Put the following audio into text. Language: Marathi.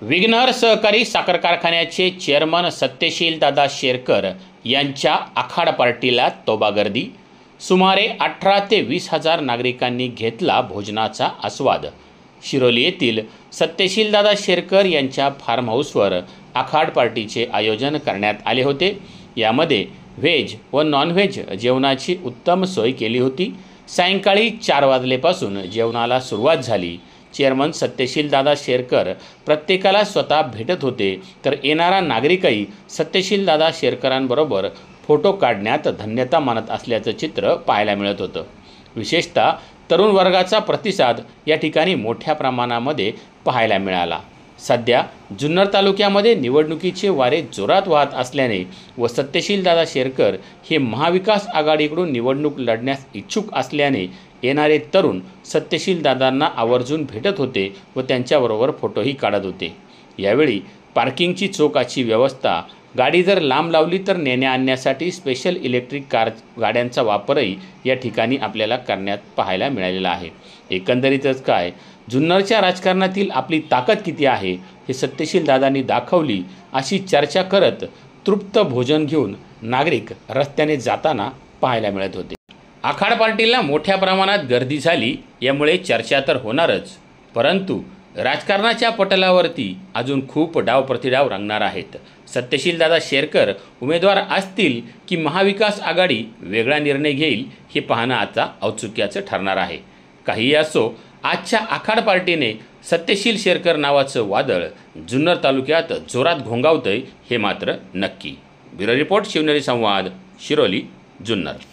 विघ्नहर सहकारी साखर कारखान्याचे चेअरमन सत्यशील दादा शेरकर यांच्या आखाड पार्टीला तोबा गर्दी। सुमारे 18 ते 20 हजार नागरिकांनी घेतला भोजनाचा आस्वाद। शिरोली येथील सत्यशील दादा शेरकर यांच्या फार्म हाऊसवर आखाड पार्टीचे आयोजन करण्यात आले होते। यामध्ये व्हेज व नॉन व्हेज जेवणाची उत्तम सोय केली होती। सायंकाळी 4 वाजल्यापासून जेवणाला सुरुवात झाली। चेअरमन सत्यशील दादा शेरकर प्रत्येकाला स्वतः भेटत होते, तर येणारा नागरिकही सत्यशील दादा शेरकरांबरोबर फोटो काढण्यात धन्यता मानत असल्याचं चित्र पाहायला मिळत होतं। विशेषतः तरुण वर्गाचा प्रतिसाद या ठिकाणी मोठ्या प्रमाणामध्ये पाहायला मिळाला। सध्या जुन्नर तालुक्यामध्ये निवडणुकीचे वारे जोरात वाहत असल्याने व सत्यशील दादा शेरकर हे महाविकास आघाडीकडून निवडणूक लढण्यास इच्छुक असल्याने येणारे तरुण सत्यशील दादांना आवर्जून भेटत होते व त्यांच्याबरोबर फोटोही काढत होते। यावेळी पार्किंगची चोखाची व्यवस्था, गाडी जर लांब लावली तर नेण्या आणण्यासाठी स्पेशल इलेक्ट्रिक कार गाड्यांचा वापरही या ठिकाणी आपल्याला करण्यात पाहायला मिळालेला आहे। एकंदरीतच काय, जुन्नरच्या राजकारणातील आपली ताकद किती आहे हे सत्यशील दादांनी दाखवली, अशी चर्चा करत तृप्त भोजन घेऊन नागरिक रस्त्याने जाताना पाहायला मिळत होते। आखाड पार्टीला मोठ्या प्रमाणात गर्दी झाली, यामुळे चर्चा तर होणारच, परंतु राजकारणाच्या पटलावरती अजून खूप डाव प्रतिडाव रंगणार आहेत। सत्यशील दादा शेरकर उमेदवार असतील की महाविकास आघाडी वेगळा निर्णय घेईल हे पाहणं आता औत्सुक्याचं ठरणार आहे। काहीही असो, आजच्या आखाड पार्टीने सत्यशील शेरकर नावाचं वादळ जुन्नर तालुक्यात जोरात घोंगावतंय हे मात्र नक्की। ब्युरो रिपोर्ट, शिवनेरी संवाद, शिरोली, जुन्नर।